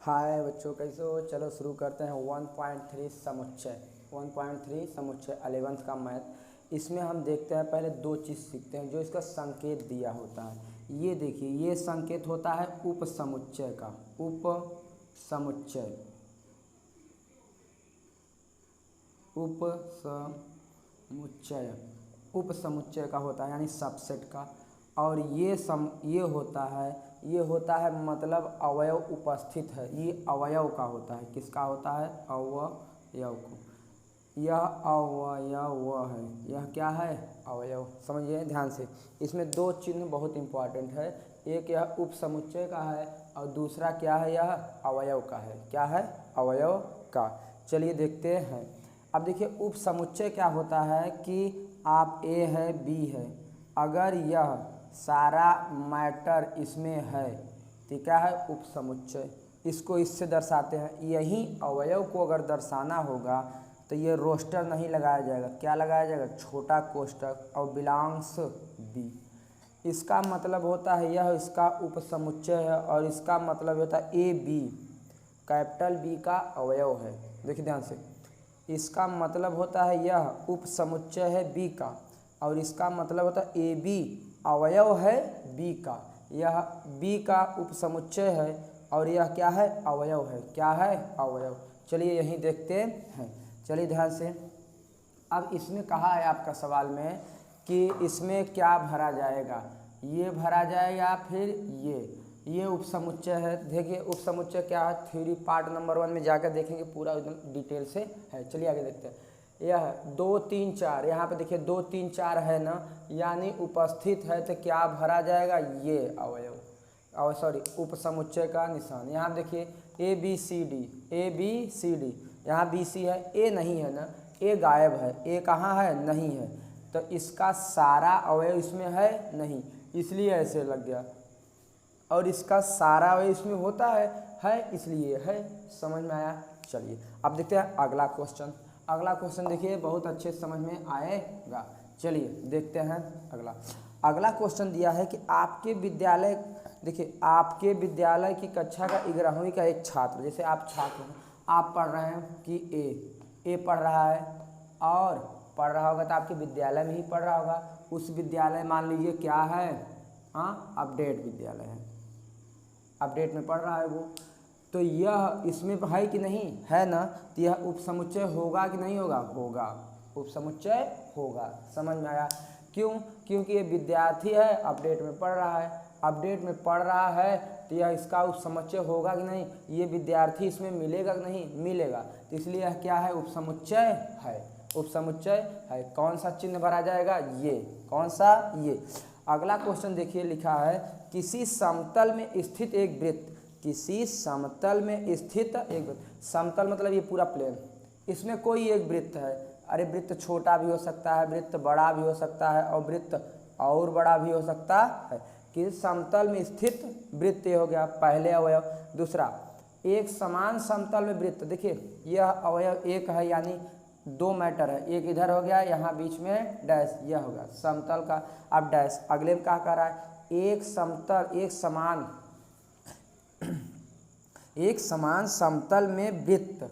हाय बच्चों, कैसे हो? चलो शुरू करते हैं 1.3 समुच्चय। 1.3 समुच्चय 11th का मैथ। इसमें हम देखते हैं, पहले दो चीज़ सीखते हैं जो इसका संकेत दिया होता है। ये देखिए, ये संकेत होता है उप समुच्चय का। उप समुच्चय, उप समुच्चय, उप समुच्चय का होता है यानी सबसेट का। और ये होता है मतलब अवयव उपस्थित है। ये अवयव का होता है। किसका होता है? अवयव को। यह अवयव है। यह क्या है? अवयव। समझिए ध्यान से। इसमें दो चिन्ह बहुत इंपॉर्टेंट है। एक यह उप समुच्चय का है और दूसरा क्या है? यह अवयव का है। क्या है? अवयव का। चलिए देखते हैं। अब देखिए, उप समुच्चय क्या होता है कि आप ए है, बी है, अगर यह सारा मैटर इसमें है तो क्या है? उप समुच्चय। इसको इससे दर्शाते हैं। यही अवयव को अगर दर्शाना होगा तो ये रोस्टर नहीं लगाया जाएगा। क्या लगाया जाएगा? छोटा कोष्टक और बिलोंग्स बी। इसका मतलब होता है यह इसका उप समुच्चय है और इसका मतलब होता है ए बी, कैपिटल बी का अवयव है। देखिए ध्यान से, इसका मतलब होता है यह उप समुच्चय है बी का और इसका मतलब होता है ए बी अवयव है बी का। यह बी का उप समुच्चय है और यह क्या है? अवयव है। क्या है? अवयव। चलिए यही देखते हैं। चलिए ध्यान से। अब इसमें कहा है आपका सवाल में कि इसमें क्या भरा जाएगा? ये भरा जाएगा, फिर ये उप समुच्चय है। देखिए उप समुच्चय क्या है, थ्योरी पार्ट नंबर 1 में जाकर देखेंगे, पूरा एकदम डिटेल से है। चलिए आगे देखते हैं। यह 2 3 4, यहाँ पे देखिए 2 3 4 है ना, यानी उपस्थित है तो क्या भरा जाएगा? ये अवयव, और सॉरी उप समुच्चय का निशान। यहाँ देखिए ए बी सी डी, यहाँ बी सी है, ए नहीं है ना, ए गायब है। ए कहाँ है? नहीं है। तो इसका सारा अवयव इसमें है नहीं, इसलिए ऐसे लग गया। और इसका सारा अवयव इसमें होता है इसलिए है। समझ में आया? चलिए अब देखते हैं अगला क्वेश्चन। अगला क्वेश्चन देखिए बहुत अच्छे समझ में आएगा। चलिए देखते हैं अगला क्वेश्चन दिया है कि आपके विद्यालय, देखिए आपके विद्यालय की कक्षा का 11वीं का एक छात्र, जैसे आप छात्र हैं, आप पढ़ रहे हैं कि ए पढ़ रहा है और पढ़ रहा होगा तो आपके विद्यालय में ही पढ़ रहा होगा। उस विद्यालय मान लीजिए क्या है? अपडेट विद्यालय है, अपडेट में पढ़ रहा है वो। तो यह इसमें है कि नहीं है ना, तो यह उप समुच्चय होगा कि नहीं होगा? होगा, उप समुच्चय होगा। समझ में आया? क्यों? क्योंकि ये विद्यार्थी है, अपडेट में पढ़ रहा है। अपडेट में पढ़ रहा है तो यह इसका उप समुच्चय होगा कि नहीं? ये विद्यार्थी इसमें मिलेगा कि नहीं? मिलेगा। तो इसलिए यह क्या है? उप समुच्चय है। उप समुच्चय है। कौन सा चिन्ह भरा जाएगा? ये। कौन सा? ये। अगला क्वेश्चन देखिए, लिखा है किसी समतल में स्थित एक वृत्त, किसी समतल में स्थित एक वृत्त। समतल मतलब ये पूरा प्लेन, इसमें कोई एक वृत्त है। अरे वृत्त छोटा भी हो सकता है, वृत्त बड़ा भी हो सकता है और वृत्त और बड़ा भी हो सकता है। कि समतल में स्थित वृत्त हो गया पहले अवयव। दूसरा, एक समान समतल में वृत्त। देखिए यह अवयव एक है, यानी 2 मैटर है। एक इधर हो गया, यहाँ बीच में डैश, यह होगा समतल का। अब डैश अगले में क्या कर रहा है? एक समतल, एक समान समतल में वृत्त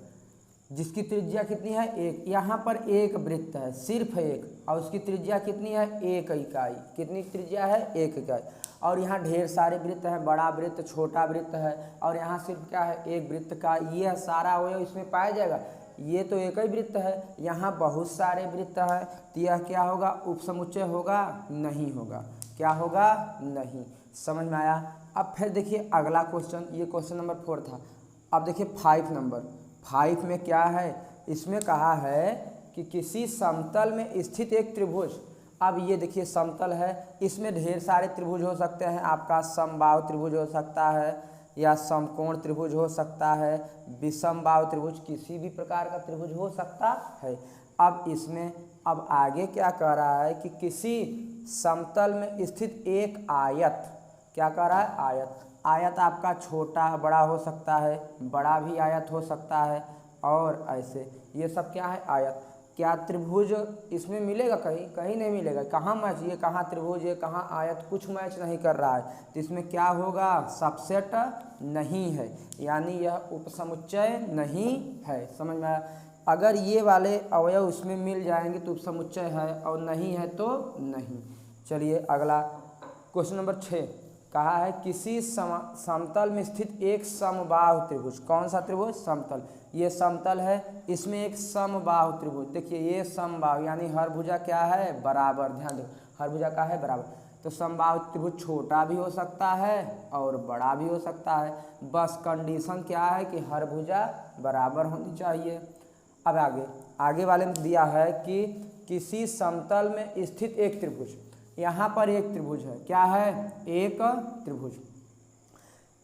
जिसकी त्रिज्या कितनी है? 1। यहाँ पर एक वृत्त है, सिर्फ एक, और उसकी त्रिज्या कितनी है? 1 इकाई। कितनी त्रिज्या है? 1 इकाई। और यहाँ ढेर सारे वृत्त हैं, बड़ा वृत्त, छोटा वृत्त है, और यहाँ सिर्फ क्या है? एक वृत्त का। यह सारा अवयव इसमें पाया जाएगा। ये तो एक ही वृत्त है, यहाँ बहुत सारे वृत्त है, तो यह क्या होगा? उप समुच्चय होगा? नहीं होगा। क्या होगा? नहीं। समझ में आया? अब फिर देखिए अगला क्वेश्चन, ये क्वेश्चन नंबर 4 था। अब देखिए 5 नंबर 5 में क्या है? इसमें कहा है कि किसी समतल में स्थित एक त्रिभुज। अब ये देखिए समतल है, इसमें ढेर सारे त्रिभुज हो सकते हैं। आपका समबाहु त्रिभुज हो सकता है या समकोण त्रिभुज हो सकता है, विषमबाहु त्रिभुज, किसी भी प्रकार का त्रिभुज हो सकता है। अब इसमें अब आगे क्या कह रहा है कि किसी समतल में स्थित एक आयत, क्या कह रहा है? आयत। आयत आपका छोटा बड़ा हो सकता है, बड़ा भी आयत हो सकता है, और ऐसे ये सब क्या है? आयत। क्या त्रिभुज इसमें मिलेगा? कहीं कहीं नहीं मिलेगा। कहाँ मैच, ये कहाँ त्रिभुज है, कहाँ आयत, कुछ मैच नहीं कर रहा है। तो इसमें क्या होगा? सबसेट नहीं है, यानी यह उपसमुच्चय नहीं है। समझ में आया? अगर ये वाले अवयव इसमें मिल जाएंगे तो उपसमुच्चय है, और नहीं है तो नहीं। चलिए अगला क्वेश्चन नंबर 6 कहा है किसी समतल में स्थित एक समबाहु त्रिभुज। कौन सा त्रिभुज? समतल। ये समतल है, इसमें एक समबाहु त्रिभुज। देखिए ये समबाहु यानी हर भुजा क्या है? बराबर। ध्यान दो, हर भुजा का है बराबर। तो समबाहु त्रिभुज छोटा भी हो सकता है और बड़ा भी हो सकता है, बस कंडीशन क्या है कि हर भुजा बराबर होनी चाहिए। अब आगे वाले में दिया है कि किसी समतल में स्थित एक त्रिभुज। यहाँ पर एक त्रिभुज है। क्या है? एक त्रिभुज।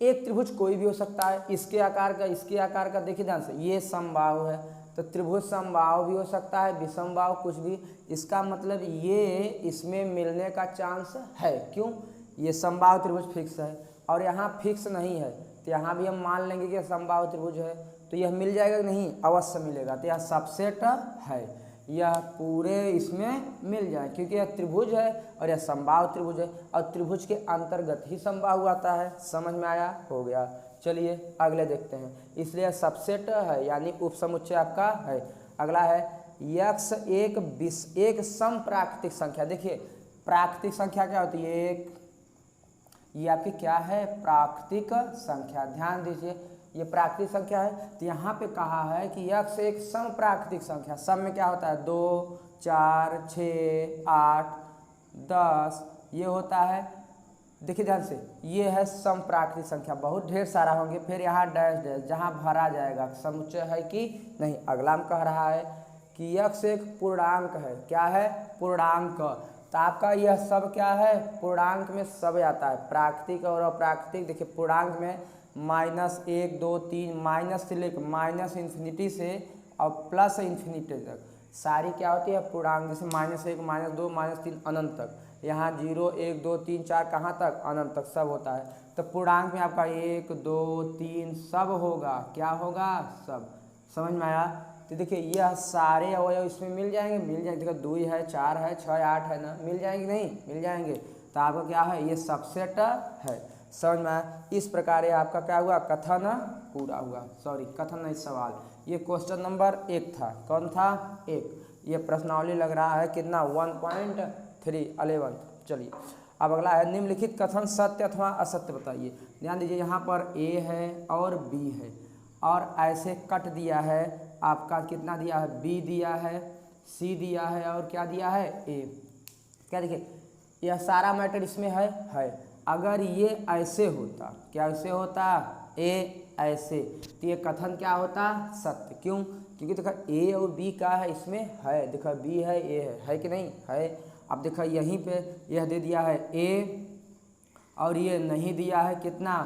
एक त्रिभुज कोई भी हो सकता है, इसके आकार का, इसके आकार का। देखिए ध्यान से, ये समबाहु है तो त्रिभुज समबाहु भी हो सकता है, विषमबाहु, कुछ भी। इसका मतलब ये इसमें मिलने का चांस है। क्यों? ये समबाहु त्रिभुज फिक्स है और यहाँ फिक्स नहीं है, तो यहाँ भी हम मान लेंगे कि समबाहु त्रिभुज है। तो यह मिल जाएगा कि नहीं? अवश्य मिलेगा। तो यह सबसेट है, यह पूरे इसमें मिल जाए, क्योंकि यह त्रिभुज है और यह समबाहु त्रिभुज है, और त्रिभुज के अंतर्गत ही समबाहु आता है। समझ में आया? हो गया। चलिए अगले देखते हैं। इसलिए सबसेट है, यानी उपसमुच्चय आपका है। अगला है यक्ष एक सम प्राकृतिक संख्या। देखिए प्राकृतिक संख्या क्या होती है? एक, ये आपकी क्या है? प्राकृतिक संख्या। ध्यान दीजिए, ये प्राकृतिक संख्या है। तो यहाँ पे कहा है कि यक्ष एक सम प्राकृतिक संख्या। सम में क्या होता है? 2, 4, 6, 8, 10 ये होता है। देखिए ध्यान से, ये है सम प्राकृतिक संख्या। बहुत ढेर सारा होंगे, फिर यहाँ डैश डैश, जहाँ भरा जाएगा समुच्चय है कि नहीं। अगला में कह रहा है कि यक्ष एक पूर्णांक है। क्या है? पूर्णांक। तो आपका यह सब क्या है? पूर्णांक में सब आता है, प्राकृतिक और अप्राकृतिक। देखिए पूर्णांक में -1, 2, 3, माइनस से लेकर माइनस इन्फिनिटी से और प्लस इन्फिनिटी तक सारी क्या होती है? पूर्णांक। जैसे -1, -2, -3 अनंत तक। यहाँ 0, 1, 2, 3, 4 कहाँ तक? अनंत तक सब होता है। तो पूर्णांक में आपका 1, 2, 3 सब होगा। क्या होगा? सब। समझ में आया? तो देखिए यह सारे अवयव इसमें मिल जाएंगे, मिल जाएंगे। देखो 2 है, 4 है, 6, 8 है ना, मिल जाएंगे नहीं? मिल जाएंगे। तो आपका क्या है? ये सबसेट है। समझ में आया? इस प्रकार आपका क्या हुआ? कथन पूरा हुआ। सॉरी, कथन नहीं, सवाल। ये क्वेश्चन नंबर 1 था। कौन था? 1। ये प्रश्नावली लग रहा है कितना? 1.3 11। चलिए अब अगला है निम्नलिखित कथन सत्य अथवा असत्य बताइए। ध्यान दीजिए, यहाँ पर ए है और बी है, और ऐसे कट दिया है आपका। कितना दिया है? बी दिया है, सी दिया है, और क्या दिया है? ए। क्या देखिए, यह सारा मैटर इसमें है। अगर ये ऐसे होता, क्या ऐसे होता? ए ऐसे, तो ये कथन क्या होता? सत्य। क्यों? क्योंकि देखो ए और बी का है, इसमें है। देखो बी है, ए है कि नहीं? है। अब देखो यहीं पे यह दे दिया है ए, और ये नहीं दिया है कितना?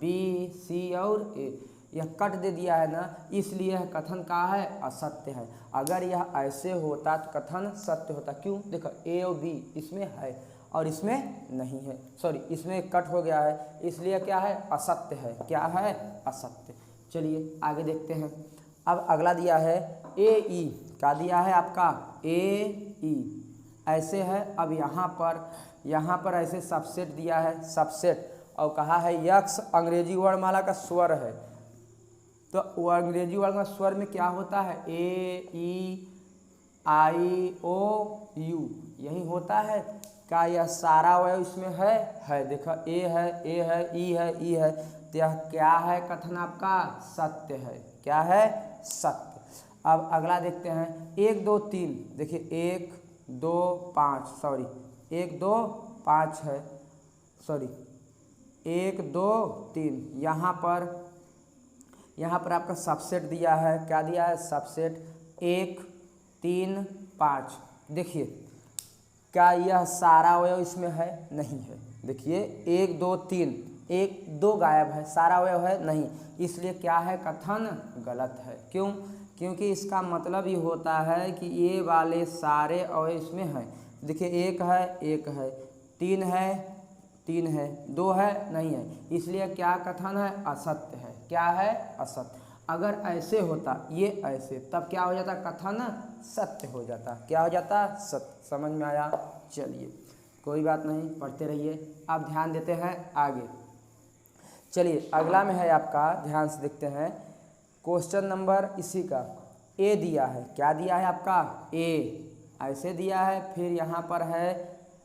बी, सी और ए। यह कट दे दिया है ना, इसलिए यह कथन का है? असत्य है। अगर यह ऐसे होता तो कथन सत्य होता। क्यों? देखो ए और बी इसमें है और इसमें नहीं है। सॉरी, इसमें कट हो गया है, इसलिए क्या है? असत्य है। क्या है? असत्य। चलिए आगे देखते हैं। अब अगला दिया है ए ई। क्या दिया है आपका? ए ई ऐसे है। अब यहाँ पर ऐसे सबसेट दिया है, सबसेट, और कहा है यक्ष अंग्रेजी वर्णमाला का स्वर है। तो वो अंग्रेजी वर्णमाला स्वर में क्या होता है? ए ई आई ओ यू, यही होता है। क्या यह सारा अवयव इसमें है? देखो ए है, ए है, ई है, ई है। तो यह क्या है? कथन आपका सत्य है। क्या है? सत्य। अब अगला देखते हैं 1, 2, 3। देखिए 1, 2, 5, सॉरी 1, 2, 5 है, सॉरी 1, 2, 3। यहाँ पर आपका सबसेट दिया है। क्या दिया है? सबसेट 1, 3, 5। देखिए क्या यह सारा अवयव इसमें है? नहीं है। देखिए 1, 2, 3, 1, 2 गायब है, सारा अवयव है नहीं, इसलिए क्या है? कथन गलत है। क्यों? क्योंकि इसका मतलब ये होता है कि ये वाले सारे अवयव इसमें हैं। देखिए 1 है, 1 है, 3 है, 3 है, 2 है, नहीं है, इसलिए क्या कथन है? असत्य है। क्या है? असत्य। अगर ऐसे होता, ये ऐसे, तब क्या हो जाता? कथन सत्य हो जाता। क्या हो जाता? सत्य। समझ में आया? चलिए कोई बात नहीं, पढ़ते रहिए। अब ध्यान देते हैं आगे। चलिए अगला में है आपका, ध्यान से देखते हैं क्वेश्चन नंबर इसी का ए दिया है। क्या दिया है आपका? ए ऐसे दिया है, फिर यहाँ पर है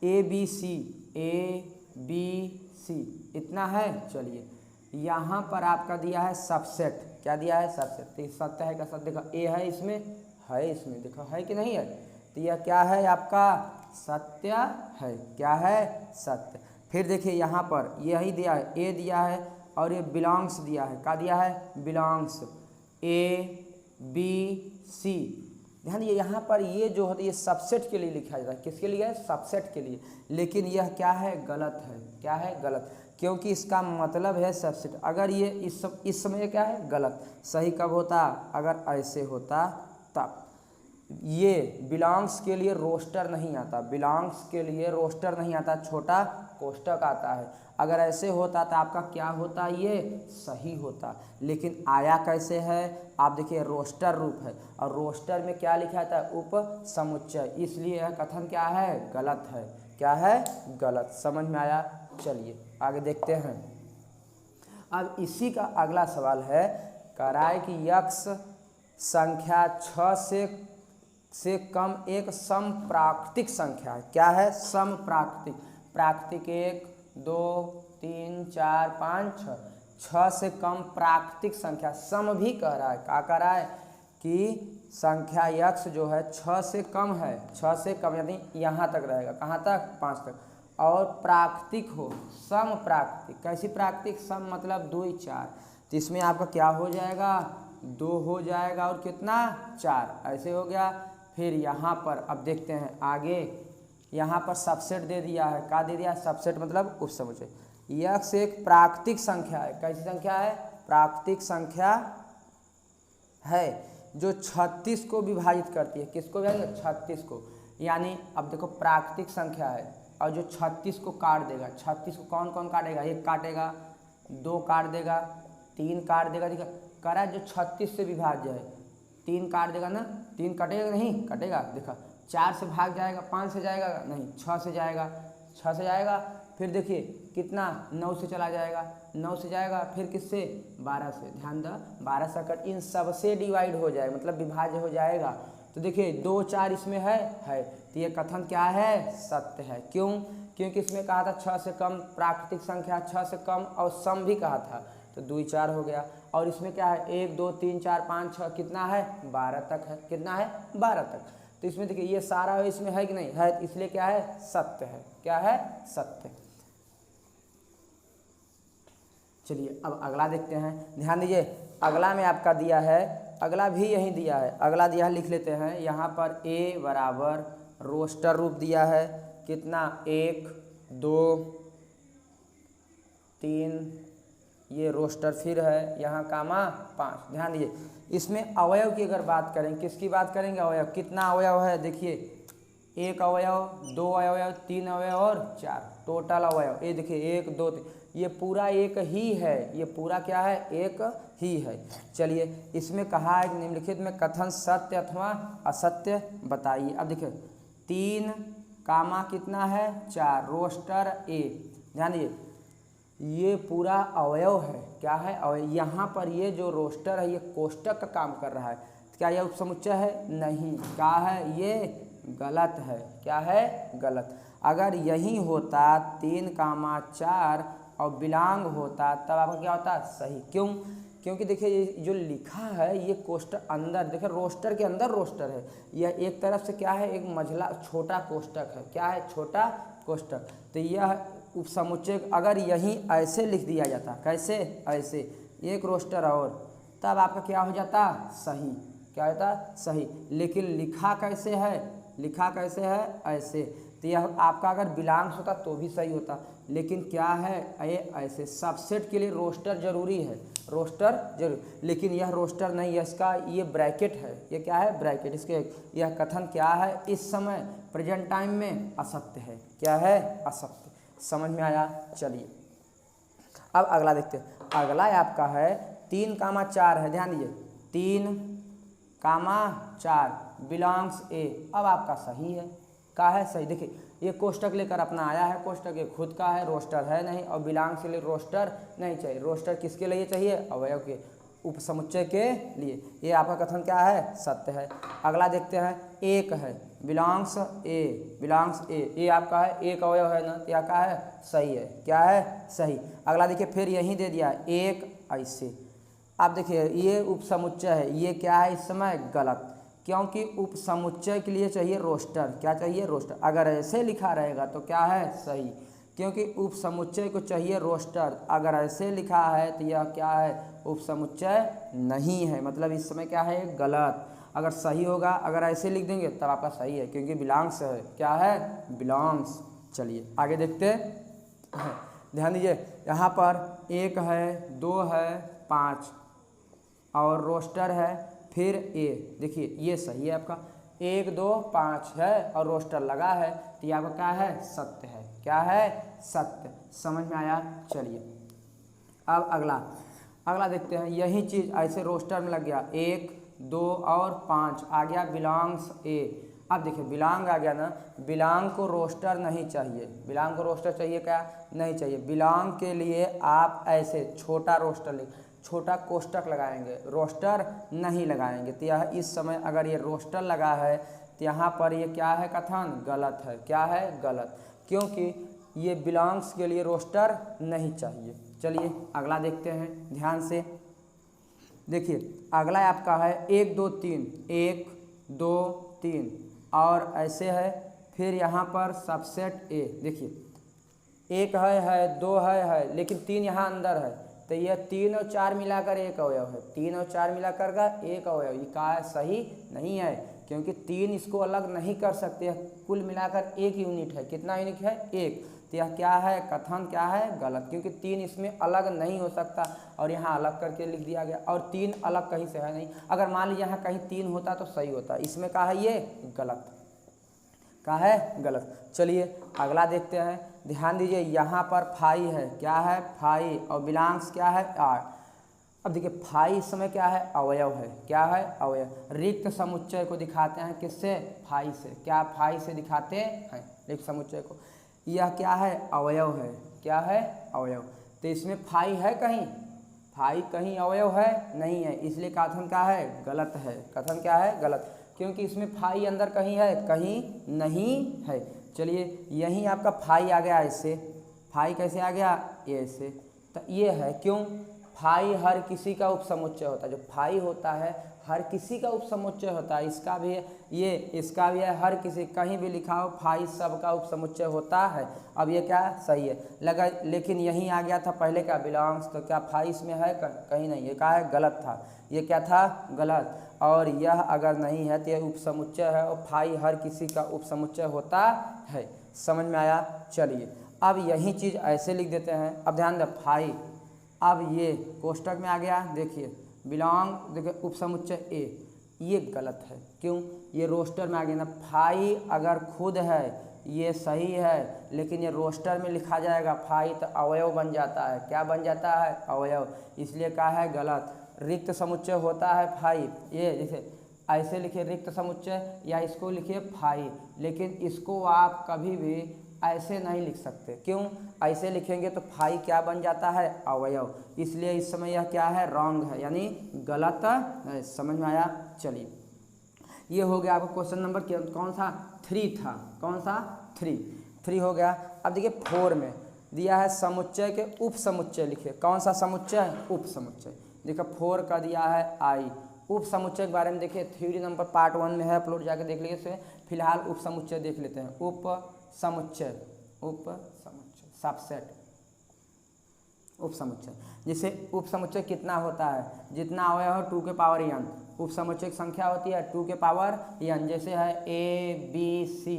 ए बी सी, ए बी सी इतना है। चलिए यहाँ पर आपका दिया है सबसेट। क्या दिया है? सबसेट। तो सत्य है का सत्य देखा, ए है इसमें, है इसमें, देखो है कि नहीं है? तो यह क्या है आपका? सत्य है। क्या है? सत्य। फिर देखिए यहाँ पर यही दिया है, ए दिया है और ये बिलोंग्स दिया है। क्या दिया है? Belongs, A B C. ध्यान ये यहाँ पर ये जो होता है ये सबसेट के लिए लिखा जाता है। किसके लिए? सबसेट के लिए। लेकिन यह क्या है? गलत है। क्या है? गलत, क्योंकि इसका मतलब है सबसेट। अगर ये इस समय क्या है? गलत। सही कब होता? अगर ऐसे होता तब। ये बिलोंग्स के लिए रोस्टर नहीं आता, बिलोंग्स के लिए रोस्टर नहीं आता, छोटा कोष्टक आता है। अगर ऐसे होता तो आपका क्या होता? ये सही होता। लेकिन आया कैसे है? आप देखिए रोस्टर रूप है और रोस्टर में क्या लिखा था? उप समुच्चय, इसलिए यह कथन क्या है? गलत है। क्या है? गलत। समझ में आया? चलिए आगे देखते हैं। अब इसी का अगला सवाल है, कह रहा है कि यक्ष संख्या 6 से कम एक समप्राकृतिक संख्या है। क्या है? समप्राकृतिक। प्राकृतिक 1 2 3 4 5 6, 6 से कम प्राकृतिक संख्या। सम भी कह रहा है। क्या कह रहा है? कि संख्या यक्ष जो है 6 से कम है, 6 से कम यानी यहाँ तक रहेगा। कहाँ तक? 5 तक। और प्राकृतिक हो, सम प्राकृतिक। कैसी प्राकृतिक? सम मतलब 2 4। तो इसमें आपका क्या हो जाएगा? 2 हो जाएगा और कितना? 4। ऐसे हो गया। फिर यहाँ पर अब देखते हैं आगे, यहाँ पर सबसेट दे दिया है। क्या दे दिया? सबसेट मतलब उपसमुच्चय। यक्ष एक प्राकृतिक संख्या है। कैसी संख्या है? प्राकृतिक संख्या है जो 36 को विभाजित करती है। किसको विभाजित? 36 को। यानी अब देखो प्राकृतिक संख्या है और जो 36 को काट देगा, 36 को कौन कौन काटेगा? 1 काटेगा, 2 काट देगा, 3 काट देगा। देखा करा जो 36 से विभाज्य है, 3 काट देगा ना, 3 कटेगा नहीं? कटेगा। देखा 4 से भाग जाएगा, 5 से जाएगा नहीं, 6 से जाएगा, 6 से जाएगा। फिर देखिए कितना? 9 से चला जाएगा, 9 से जाएगा, फिर किससे? 12 से। ध्यान दो 12 से कट इन सबसे डिवाइड हो जाएगा, मतलब विभाज्य हो जाएगा। तो देखिए 2 4 इसमें है। तो ये कथन क्या है? सत्य है। क्यों? क्योंकि इसमें कहा था 6 से कम प्राकृतिक संख्या, 6 से कम और सम भी कहा था, तो 2 4 हो गया। और इसमें क्या है? 1 2 3 4 5 6 कितना है? 12 तक है। कितना है? 12 तक। तो इसमें देखिए ये सारा इसमें है कि नहीं है, इसलिए क्या है? सत्य है। क्या है? सत्य। चलिए अब अगला देखते हैं। ध्यान दीजिए अगला में आपका दिया है, अगला भी यही दिया है। अगला दिया है, लिख लेते हैं। यहाँ पर ए बराबर रोस्टर रूप दिया है। कितना? 1 2 3, ये रोस्टर फिर है यहाँ कामा 5। ध्यान दीजिए इसमें अवयव की अगर बात करें, किसकी बात करेंगे? अवयव। कितना अवयव है? देखिए 1 अवयव, 2 अवयव, 3 अवयव और 4 टोटल अवयव। ये देखिए 1 2 3, ये पूरा एक ही है। ये पूरा क्या है? एक ही है। चलिए इसमें कहा है निम्नलिखित में कथन सत्य अथवा असत्य बताइए। अब देखिए 3 कामा कितना है? 4, रोस्टर ए। ध्यान दीजिए ये पूरा अवयव है। क्या है? अवयव। यहाँ पर ये जो रोस्टर है ये कोष्टक का काम कर रहा है। क्या यह उपसमुच्चय है? नहीं। क्या है? ये गलत है। क्या है? गलत। अगर यही होता 3 कामा 4 और बिलोंग होता तब आपका क्या होता? सही। क्यों? क्योंकि देखिए ये जो लिखा है ये कोष्टक अंदर, देखिए रोस्टर के अंदर रोस्टर है। यह एक तरफ से क्या है? एक मझला छोटा कोष्टक है। क्या है? छोटा कोष्टक। तो यह उपसमुच्चय अगर यहीं ऐसे लिख दिया जाता, कैसे? ऐसे एक रोस्टर और, तब आपका क्या हो जाता? सही। क्या होता? सही। लेकिन लिखा कैसे है? लिखा कैसे है? ऐसे। तो यह आपका अगर बिलोंग्स होता तो भी सही होता, लेकिन क्या है? ये ऐसे। सबसेट के लिए रोस्टर जरूरी है, रोस्टर जरूर। लेकिन यह रोस्टर नहीं है, इसका ये ब्रैकेट है। ये क्या है? ब्रैकेट। इसके यह कथन क्या है? इस समय प्रेजेंट टाइम में असत्य है। क्या है? असत्य। समझ में आया? चलिए अब अगला देखते हैं। अगला आपका है 3 कामा 4 है। ध्यान दीजिए 3 कामा 4 बिलोंग्स ए। अब आपका सही है, का है सही। देखिए ये कोष्टक लेकर अपना आया है, कोष्टक ये खुद का है, रोस्टर है नहीं, और बिलोंग्स के लिए रोस्टर नहीं चाहिए। रोस्टर किसके लिए चाहिए? अवयव के उपसमुच्चय के लिए। ये आपका कथन क्या है? सत्य है। अगला देखते हैं, एक है बिलोंग्स ए, बिलोंग्स ए, ये आपका है, एक अवयव है ना, क्या का है? सही है। क्या है? सही। अगला देखिए फिर यही दे दिया एक ऐसे। अब देखिए ये उपसमुच्चय है, ये क्या है इस समय? गलत, क्योंकि उपसमुच्चय के लिए चाहिए रोस्टर। क्या चाहिए? रोस्टर। अगर ऐसे लिखा रहेगा तो क्या है? सही, क्योंकि उपसमुच्चय को चाहिए रोस्टर। अगर ऐसे लिखा है तो यह क्या है? उपसमुच्चय नहीं है, मतलब इस समय क्या है? गलत। अगर सही होगा, अगर ऐसे लिख देंगे तब आपका सही है, क्योंकि बिलोंग्स है। क्या है? बिलोंग्स। चलिए आगे देखते हैं। ध्यान दीजिए, यहाँ पर एक है, दो है, 5 और रोस्टर है, फिर ए। देखिए ये सही है आपका, 1 2 5 है और रोस्टर लगा है, तो ये आपका क्या है? सत्य है। क्या है? सत्य। समझ में आया? चलिए अब अगला देखते हैं। यही चीज़ ऐसे रोस्टर में लग गया, 1 2 और 5 आ गया बिलोंग्स ए। अब देखिए बिलोंग आ गया ना, बिलोंग को रोस्टर नहीं चाहिए। बिलोंग को रोस्टर चाहिए क्या? नहीं चाहिए। बिलोंग के लिए आप ऐसे छोटा रोस्टर छोटा कोष्टक लगाएंगे, रोस्टर नहीं लगाएंगे। तो यह इस समय अगर ये रोस्टर लगा है तो यहाँ पर ये क्या है? कथन गलत है। क्या है? गलत, क्योंकि ये बिलोंग्स के लिए रोस्टर नहीं चाहिए। चलिए अगला देखते हैं ध्यान से। देखिए अगला आपका है 1 2 3, 1 2 3 और ऐसे है, फिर यहाँ पर सबसेट ए। देखिए 1 है, 2 है, लेकिन 3 यहाँ अंदर है, तो यह 3 और 4 मिलाकर एक अवयव है। 3 और 4 मिलाकर का एक अवयव, ये का है? सही नहीं है, क्योंकि 3 इसको अलग नहीं कर सकते, कुल मिलाकर एक यूनिट है। कितना यूनिट है? 1। तो यह क्या है? कथन क्या है? गलत, क्योंकि 3 इसमें अलग नहीं हो सकता और यहाँ अलग करके लिख दिया गया, और 3 अलग कहीं से है नहीं। अगर मान लीजिए यहाँ कहीं 3 होता तो सही होता, इसमें का है? ये गलत, का है? गलत। चलिए अगला देखते हैं। ध्यान दीजिए, यहाँ पर फाई है। क्या है? फाई। और बिलोंग्स क्या है? आर। अब देखिए फाई इस समय क्या है? अवयव है। क्या है? अवयव। रिक्त समुच्चय को दिखाते हैं किससे? फाई से। क्या फाई से दिखाते हैं रिक्त समुच्चय को? यह क्या है? अवयव है। क्या है? अवयव। तो इसमें फाई है कहीं? फाई कहीं अवयव है? नहीं है, इसलिए कथन क्या है? गलत है। कथन क्या है? गलत, क्योंकि इसमें फाई अंदर कहीं है? कहीं नहीं है। चलिए यहीं आपका फाई आ गया ऐसे। फाई कैसे आ गया? ये ऐसे। तो ये है, क्यों? फाई हर किसी का उपसमुच्चय होता है। जो फाई होता है हर किसी का उपसमुच्चय होता है। इसका भी है, ये इसका भी है, हर किसी, कहीं भी लिखा हो फाई सबका उपसमुच्चय होता है। अब ये क्या? सही है लगा, लेकिन यहीं आ गया था पहले का बिलोंग्स, तो क्या फाई इसमें है? कहीं नहीं। ये क्या है? गलत था। ये क्या था? गलत। और यह अगर नहीं है तो यह उपसमुच्चय है, और फाई हर किसी का उपसमुच्चय होता है। समझ में आया? चलिए अब यही चीज़ ऐसे लिख देते हैं। अब ध्यान दें, फाई, अब ये कोष्टक में आ गया। देखिए बिलोंग, देखिए उपसमुच्चय ए, ये गलत है। क्यों? ये रोस्टर में आ गया ना। फाई अगर खुद है ये सही है, लेकिन ये रोस्टर में लिखा जाएगा फाई तो अवयव बन जाता है। क्या बन जाता है? अवयव। इसलिए क्या है? गलत। रिक्त समुच्चय होता है फाई। ये जैसे ऐसे लिखिए रिक्त समुच्चय, या इसको लिखिए फाई, लेकिन इसको आप कभी भी ऐसे नहीं लिख सकते। क्यों? ऐसे लिखेंगे तो फाई क्या बन जाता है? अवयव। इसलिए इस समय यह क्या है? रॉन्ग है, यानी गलत है। समझ में आया? चलिए ये हो गया आपका क्वेश्चन नंबर कौन सा? 3 था। कौन सा? 3 हो गया। अब देखिए 4 में दिया है समुच्चय के उपसमुच्चय लिखिए। कौन सा समुच्चय? उपसमुच्चय। देखिए 4 का दिया है आई। उपसमुच्चय के बारे में देखिए थ्योरी नंबर पार्ट 1 में है, अपलोड जाके देख लीजिए। फिलहाल उपसमुच्चय देख लेते हैं। उपसमुच्चय, सबसेट, उपसमुच्चय। जैसे उपसमुच्चय कितना होता है? जितना अवयव हो 2 के पावर n। उपसमुच्चय की संख्या होती है 2 के पावर n। जैसे है A B C,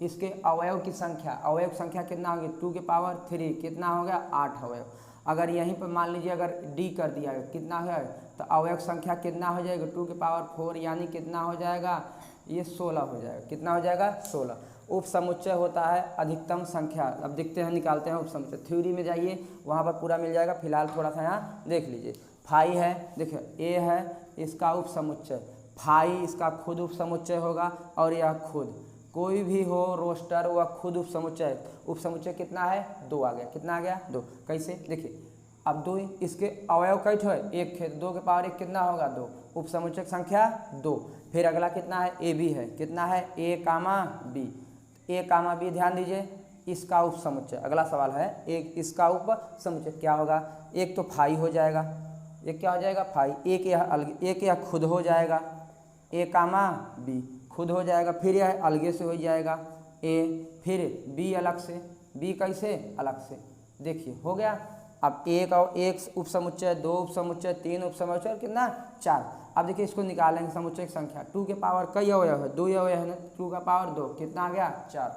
इसके अवयव की संख्या, अवयव की संख्या कितना होगी? 2 के पावर 3। कितना हो गया? 8 अवयव। अगर यहीं पर मान लीजिए अगर D कर दिया कितना है, तो अवयव संख्या कितना हो जाएगा? 2 के पावर 4, यानी कितना हो जाएगा? ये 16 हो जाएगा। कितना हो जाएगा? 16। उपसमुच्चय होता है अधिकतम संख्या। अब देखते हैं, निकालते हैं उपसमुच्चय। थ्योरी में जाइए, वहाँ पर पूरा मिल जाएगा। फिलहाल थोड़ा सा यहाँ देख लीजिए। फाई है, देखिए ए है, इसका उपसमुच्चय फाई इसका खुद उपसमुच्चय होगा और यह खुद, कोई भी हो रोस्टर वह खुद उपसमुच्चय कितना है 2 आ गया, कितना आ गया 2। कैसे देखिए, अब 2 इसके अवयव कई ठो है, 1 है, 2 के पावर 1 कितना होगा 2, उपसमुच्चय संख्या 2। फिर अगला कितना है ए बी है, कितना है ए कामा बी, ध्यान दीजिए इसका उपसमुच्चय, अगला सवाल है एक इसका उपसमुच्चय क्या होगा, एक तो फाई हो जाएगा, एक क्या हो जाएगा फाई, एक यह खुद हो जाएगा, ए कामा बी खुद हो जाएगा, फिर यह अलगे से हो जाएगा ए, फिर बी अलग से, बी कैसे अलग से, देखिए हो गया। अब एक और एक उपसमुच्चय, 2 उपसमुच्चय, 3 उपसमुच्चय, कितना 4। अब देखिए इसको निकालेंगे समुच्चय की संख्या, 2 के पावर कई अवयव है, 2 अवयव है ना, 2 का पावर 2 कितना आ गया 4,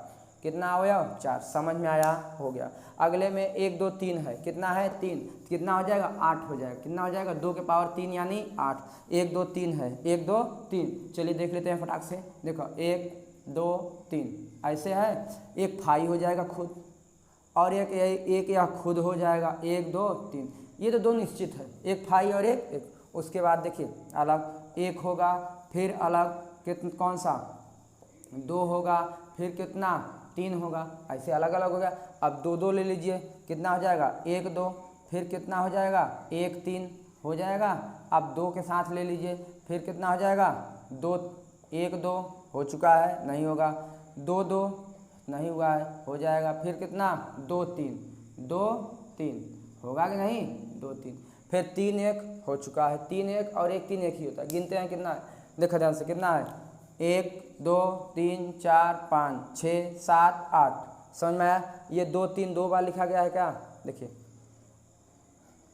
कितना अवयव 4, समझ में आया, हो गया। अगले में 1 2 3 है, कितना है 3, कितना हो जाएगा 8 हो जाएगा, कितना हो जाएगा 2 के पावर 3 यानी 8, 1 2 3 है, 1 2 3, चलिए देख लेते हैं फटाक से, देखो 1 2 3 ऐसे है, एक फाई हो जाएगा खुद और एक यह खुद हो जाएगा, 1 2 3, ये तो 2 निश्चित है, एक फाई और एक। उसके बाद देखिए अलग 1 होगा, फिर अलग कितना कौन सा 2 होगा, फिर कितना 3 होगा, ऐसे अलग अलग हो गया। अब 2 2 ले लीजिए, कितना हो जाएगा 1 2, फिर कितना हो जाएगा 1 3 हो जाएगा। अब 2 के साथ ले लीजिए, फिर कितना हो जाएगा 2 1 2 हो चुका है, नहीं होगा, 2 2 नहीं हुआ है, हो जाएगा, फिर कितना 2 3 होगा कि नहीं 2 3, फिर 3 1 हो चुका है, 3 1 और 1 3 1 ही होता है, गिनते हैं कितना है, देखो ध्यान से कितना है 1 2 3 4 5 6 7 8, समझ में आया। ये 2 3 2 बार लिखा गया है क्या, देखिए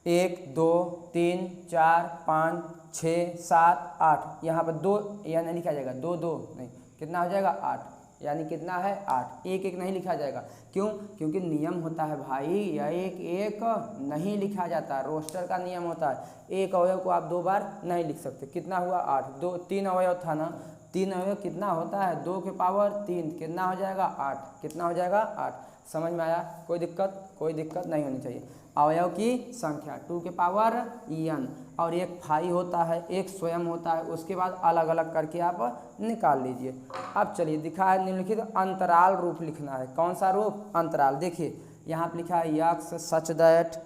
1 2 3 4 5 6 7 8, यहाँ पर 2 यह नहीं लिखा जाएगा, 2 2 नहीं, कितना हो जाएगा 8, यानी कितना है 8, 1 1 नहीं लिखा जाएगा, क्यों, क्योंकि नियम होता है भाई, यह 1 1 नहीं लिखा जाता, रोस्टर का नियम होता है, एक अवयव को आप 2 बार नहीं लिख सकते। कितना हुआ 8, 2 3 अवयव था ना, 3 अवयव कितना होता है 2 के पावर 3, कितना हो जाएगा 8, कितना हो जाएगा 8, समझ में आया, कोई दिक्कत नहीं होनी चाहिए। अवयव की संख्या 2 के पावर n, और एक फाई होता है, एक स्वयं होता है, उसके बाद अलग अलग करके आप निकाल लीजिए। अब चलिए दिखा है निम्नलिखित अंतराल रूप लिखना है, कौन सा रूप अंतराल, देखिए यहाँ पर लिखा है x such that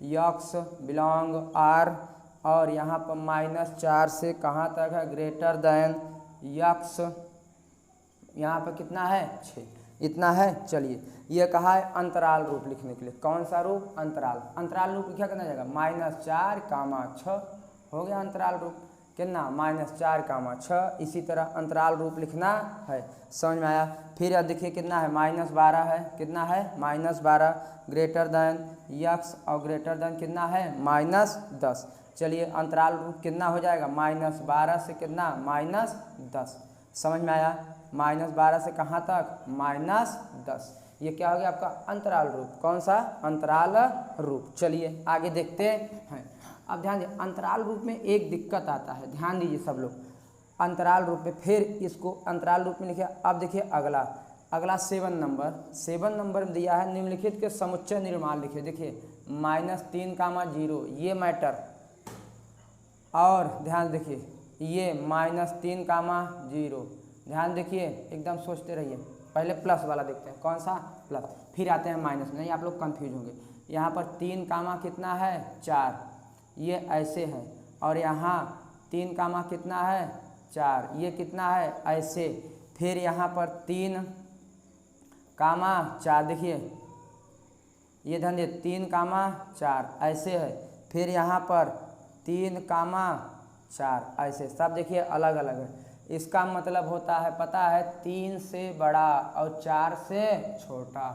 x belong R, और यहाँ पर -4 से कहाँ तक है ग्रेटर देन यक्स, यहाँ पर कितना है 6, इतना है। चलिए ये कहा है अंतराल रूप लिखने के लिए, कौन सा रूप अंतराल रूप क्या करना जाएगा -4, 6 हो गया अंतराल रूप, कितना -4, 6, इसी तरह अंतराल रूप लिखना है, समझ में आया। फिर अब देखिए कितना है -12 है, कितना है -12 ग्रेटर देन यक्स, और ग्रेटर देन कितना है -10, चलिए अंतराल रूप कितना हो जाएगा -12 से कितना -10, समझ में आया, -12 से कहाँ तक -10, ये क्या हो गया आपका अंतराल रूप, कौन सा अंतराल रूप। चलिए आगे देखते हैं। अब ध्यान दीजिए अंतराल रूप में एक दिक्कत आता है, ध्यान दीजिए सब लोग, अंतराल रूप में फिर इसको अंतराल रूप में लिखे। अब देखिए अगला 7 नंबर में दिया है निम्नलिखित के समुच्चय निर्माण लिखे, देखिए -3, 0 ये मैटर, और ध्यान देखिए ये -3, 0, ध्यान देखिए एकदम सोचते रहिए, पहले प्लस वाला देखते हैं, कौन सा प्लस, फिर आते हैं माइनस, नहीं आप लोग कंफ्यूज होंगे। यहाँ पर 3, कितना है 4, ये ऐसे है, और यहाँ 3, कितना है 4, ये कितना है ऐसे, फिर यहाँ पर 3, 4 देखिए ये ध्यान दिए 3, 4 ऐसे है, फिर यहाँ पर 3, 4 ऐसे, सब देखिए अलग अलग है। इसका मतलब होता है पता है 3 से बड़ा और 4 से छोटा,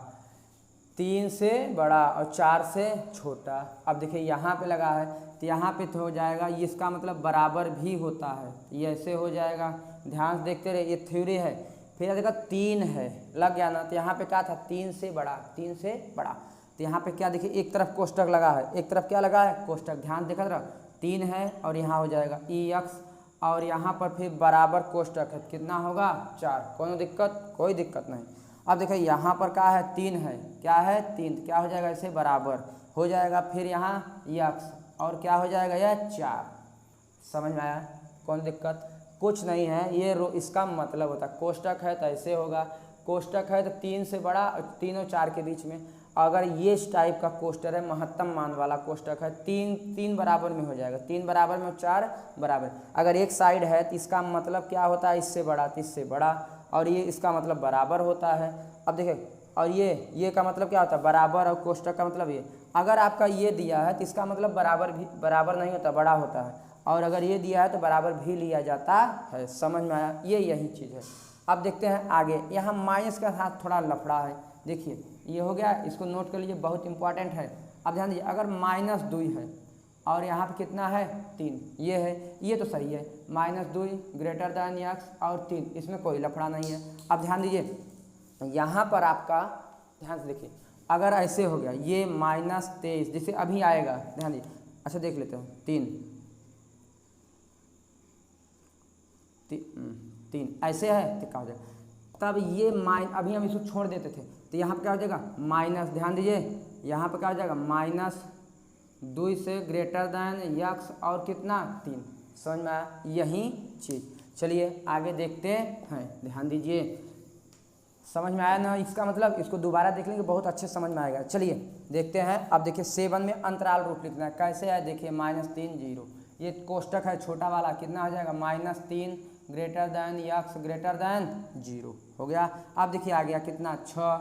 3 से बड़ा और 4 से छोटा। अब देखिए यहाँ पे लगा है तो यहाँ पे तो हो जाएगा, इसका मतलब बराबर भी होता है, ये ऐसे हो जाएगा, ध्यान से देखते रहे, ये थ्योरी है। फिर देखा 3 है, लग गया ना, तो यहाँ पे क्या था 3 से बड़ा, तो यहाँ पे क्या देखिए एक तरफ कोष्टक लगा है, एक तरफ क्या लगा है कोष्टक, ध्यान देखा जरा, 3 है और यहाँ हो जाएगा EX, और यहाँ पर फिर बराबर कोष्टक है, कितना होगा 4, कोई दिक्कत नहीं। अब देखिए यहाँ पर क्या है 3 है, क्या है 3, क्या हो जाएगा ऐसे बराबर हो जाएगा, फिर यहाँ यक्स और क्या हो जाएगा यह 4, समझ में आया, कौन दिक्कत। कुछ नहीं है, ये इसका मतलब होता है कोष्टक है तो ऐसे होगा, कोष्टक है तो 3 से बड़ा, 3 और 4 के बीच में। अगर ये इस टाइप का कोष्टक है, महत्तम मान वाला कोष्टक है, 3 बराबर में हो जाएगा, 3 बराबर में 4 बराबर। अगर एक साइड है तो इसका मतलब क्या होता है, इससे बड़ा तो इससे बड़ा, और ये इसका मतलब बराबर होता है। अब देखिए, और ये का मतलब क्या होता है, बराबर, और कोष्टक का मतलब ये। अगर आपका ये दिया है तो इसका मतलब बराबर नहीं होता, बड़ा होता है, और अगर ये दिया है तो बराबर भी लिया जाता है। समझ में आया, यही चीज़ है। अब देखते हैं आगे, यहाँ माइनस का साथ थोड़ा लफड़ा है। देखिए ये हो गया, इसको नोट कर लीजिए, बहुत इंपॉर्टेंट है। अब ध्यान दीजिए, अगर -2 है और यहाँ पे कितना है 3, ये है, ये तो सही है, -2 ग्रेटर दैन x और 3, इसमें कोई लफड़ा नहीं है। अब ध्यान दीजिए, यहाँ पर आपका ध्यान से देखिए, अगर ऐसे हो गया ये -23 जैसे अभी आएगा, ध्यान दीजिए, अच्छा देख लेते हैं, 3 ऐसे है तो क्या हो जाएगा, तब ये अभी हम इसको छोड़ देते थे तो यहाँ पर क्या हो जाएगा माइनस, ध्यान दीजिए यहाँ पर क्या हो जाएगा -2 से ग्रेटर दैन x और कितना 3। समझ में आया यही चीज़। चलिए आगे देखते हैं, ध्यान दीजिए, समझ में आया ना इसका मतलब, इसको दोबारा देख लेंगे बहुत अच्छे समझ में आएगा। चलिए देखते हैं। अब देखिए 7 में अंतराल रूप लिखना है, कैसे है देखिए, -3 0, ये कोष्टक है छोटा वाला, कितना हो जाएगा -3 greater than x greater than 0 हो गया। अब देखिए आ गया कितना 6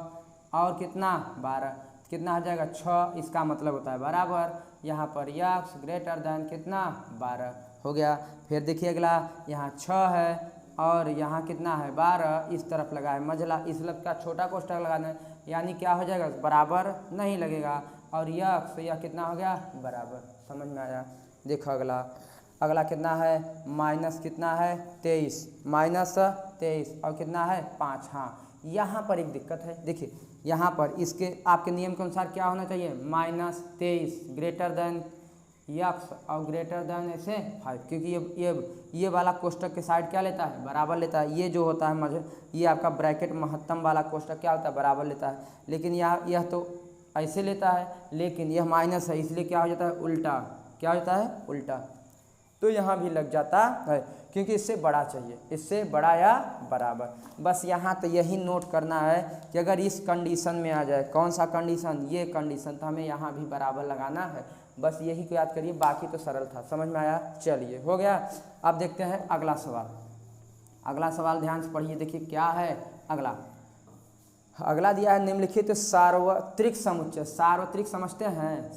और कितना 12, कितना हो जाएगा 6, इसका मतलब होता है बराबर, यहाँ पर x ग्रेटर दैन कितना 12 हो गया। फिर देखिए अगला, यहाँ 6 है और यहाँ कितना है 12, इस तरफ लगा है मझला, इस लग का छोटा कोष्टक लगाना है, यानी क्या हो जाएगा बराबर नहीं लगेगा, और यह कितना हो गया बराबर। समझ में आया। देखो अगला कितना है, माइनस कितना है 23, -23 और कितना है 5। हाँ यहाँ पर एक दिक्कत है, देखिए यहाँ पर इसके आपके नियम के अनुसार क्या होना चाहिए, -23 ग्रेटर दैन x और ग्रेटर दैन ऐसे 5, क्योंकि ये वाला कोष्टक के साइड क्या लेता है बराबर लेता है, ये जो होता है ये आपका ब्रैकेट महत्तम वाला कोष्टक क्या होता है बराबर लेता है, लेकिन यह तो ऐसे लेता है, लेकिन यह माइनस है इसलिए क्या हो जाता है उल्टा, क्या होता है उल्टा, तो यहाँ भी लग जाता है क्योंकि इससे बड़ा चाहिए, इससे बड़ा या बराबर। बस यहाँ तो यही नोट करना है कि अगर इस कंडीशन में आ जाए, कौन सा कंडीशन, ये कंडीशन, तो हमें यहाँ भी बराबर लगाना है। बस यही को याद करिए, बाकी तो सरल था। समझ में आया। चलिए हो गया। अब देखते हैं अगला सवाल ध्यान से पढ़िए। देखिए क्या है अगला दिया है निम्नलिखित सार्वत्रिक समुच्चय। सार्वत्रिक समझते हैं,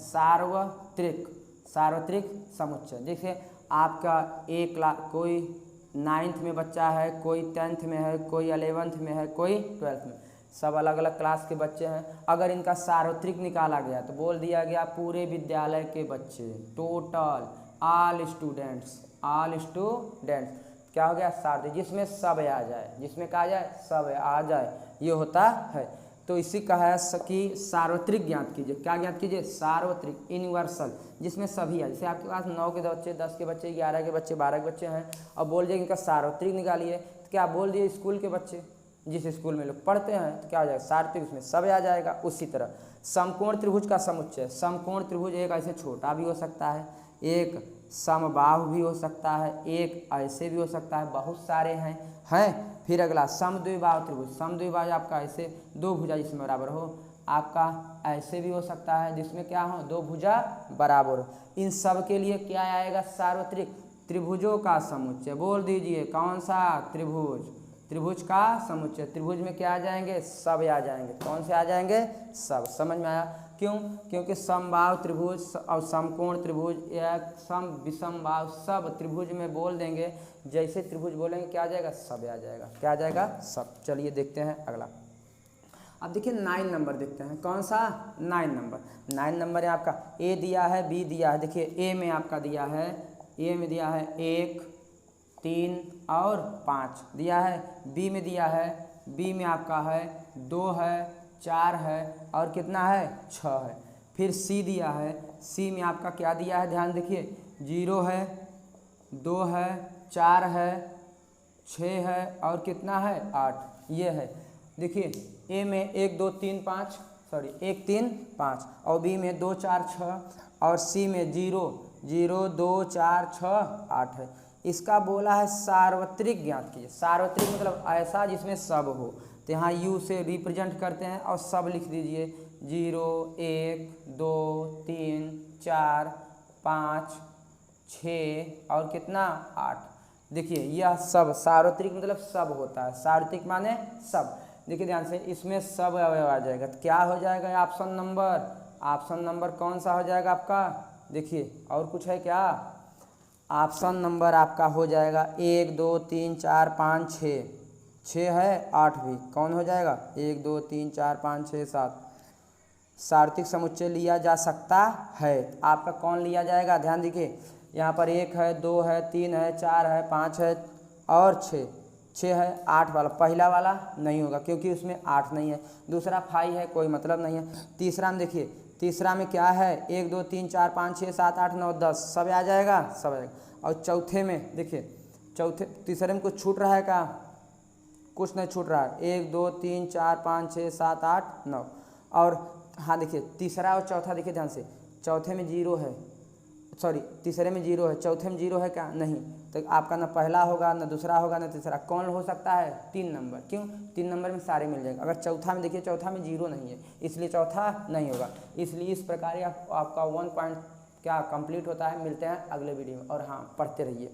सार्वत्रिक समुच्चय। देखिए आपका कोई 9th में बच्चा है, कोई 10th में है, कोई 11th में है, कोई 12th में, सब अलग अलग क्लास के बच्चे हैं। अगर इनका सार्वत्रिक निकाला गया तो बोल दिया गया पूरे विद्यालय के बच्चे, टोटल ऑल स्टूडेंट्स क्या हो गया सार्वत्रिक, जिसमें सब आ जाए, जिसमें क्या आ जाए सब आ जाए, ये होता है। तो इसी का है कि सार्वत्रिक ज्ञात कीजिए। क्या ज्ञात कीजिए, सार्वत्रिक यूनिवर्सल, जिसमें सभी है। जैसे आपके पास 9 के बच्चे, 10 के बच्चे, 11 के बच्चे, 12 के बच्चे हैं, और बोल दिए इनका सार्वत्रिक निकालिए, तो क्या बोल दिए स्कूल के बच्चे, जिस स्कूल में लोग पढ़ते हैं, तो क्या हो जाएगा सार्वत्रिक, उसमें सब आ जाएगा। उसी तरह समकोण त्रिभुज का समुच्चय, समकोण त्रिभुज एक ऐसे छोटा भी हो सकता है, एक समबाहु भी हो सकता है, एक ऐसे भी हो सकता है, बहुत सारे हैं। फिर अगला समद्विबाहु त्रिभुज, समद्विबाहु आपका ऐसे 2 भुजा जिसमें बराबर हो, आपका ऐसे भी हो सकता है जिसमें क्या हो 2 भुजा बराबर हो। इन सब के लिए क्या आएगा सार्वत्रिक, त्रिभुजों का समुच्चय। बोल दीजिए कौन सा, त्रिभुज का समुच्चय। त्रिभुज में क्या आ जाएंगे, सब आ जाएंगे। कौन से आ जाएंगे, सब। समझ में आया। क्यों, क्योंकि समबाहु त्रिभुज और समकोण त्रिभुज या सम विषमबाहु सब त्रिभुज में बोल देंगे, जैसे त्रिभुज बोलेंगे क्या आ जाएगा, सब आ जाएगा। क्या आ जाएगा, सब। चलिए देखते हैं अगला। अब देखिए 9 नंबर देखते हैं, कौन सा 9 नंबर है आपका। ए दिया है, बी दिया है। देखिए ए में आपका दिया है, 1, 3 और 5 दिया है। बी में दिया है, बी में आपका है 2 है, 4 है और कितना है 6 है। फिर सी दिया है, सी में आपका क्या दिया है, ध्यान देखिए 0 है, 2 है, 4 है, 6 है और कितना है 8, ये है। देखिए ए में 1 2 3 5 1 3 5 और बी में 2 4 6 और सी में 0 0 2 4 6 8 है। इसका बोला है सार्वत्रिक ज्ञात कीजिए। सार्वत्रिक मतलब ऐसा जिसमें सब हो, तो यहाँ यू से रिप्रेजेंट करते हैं और सब लिख दीजिए। 0 1 2 3 4 5 6 और कितना 8। देखिए यह सब सार्वत्रिक मतलब सब होता है। सार्वत्रिक माने सब। देखिए ध्यान से, इसमें सब अवयव आ जाएगा तो क्या हो जाएगा ऑप्शन नंबर कौन सा हो जाएगा आपका? देखिए और कुछ है क्या? ऑप्शन नंबर आपका हो जाएगा 1 2 3 4 5 6। 6 है, 8 भी कौन हो जाएगा? 1 2 3 4 5 6 7। सार्वत्रिक समुच्चय लिया जा सकता है। आपका कौन लिया जाएगा? ध्यान दीजिए, यहाँ पर 1 है, 2 है, 3 है, 4 है, 5 है और 6। 6 है, 8 वाला पहला वाला नहीं होगा क्योंकि उसमें 8 नहीं है। दूसरा 5 है, कोई मतलब नहीं है। तीसरा में देखिए, तीसरा में क्या है? 1 2 3 4 5 6 7 8 9 10 सब आ जाएगा, सब आएगा। और चौथे में देखिए, तीसरे में कुछ छूट रहा है क्या? कुछ नहीं छूट रहा है। 1 2 3 4 5 6 7 8 9। और हाँ देखिए, तीसरा और चौथा देखिए ध्यान से, चौथे में 0 है, सॉरी तीसरे में 0 है, चौथे में 0 है क्या? नहीं। तो आपका ना पहला होगा, ना दूसरा होगा, ना तीसरा। कौन हो सकता है? 3 नंबर। क्यों? 3 नंबर में सारे मिल जाएंगे। अगर चौथा में देखिए, चौथा में 0 नहीं है, इसलिए चौथा नहीं होगा। इसलिए इस प्रकार आपका 1 पॉइंट क्या कंप्लीट होता है। मिलते हैं अगले वीडियो में, और हाँ पढ़ते रहिए।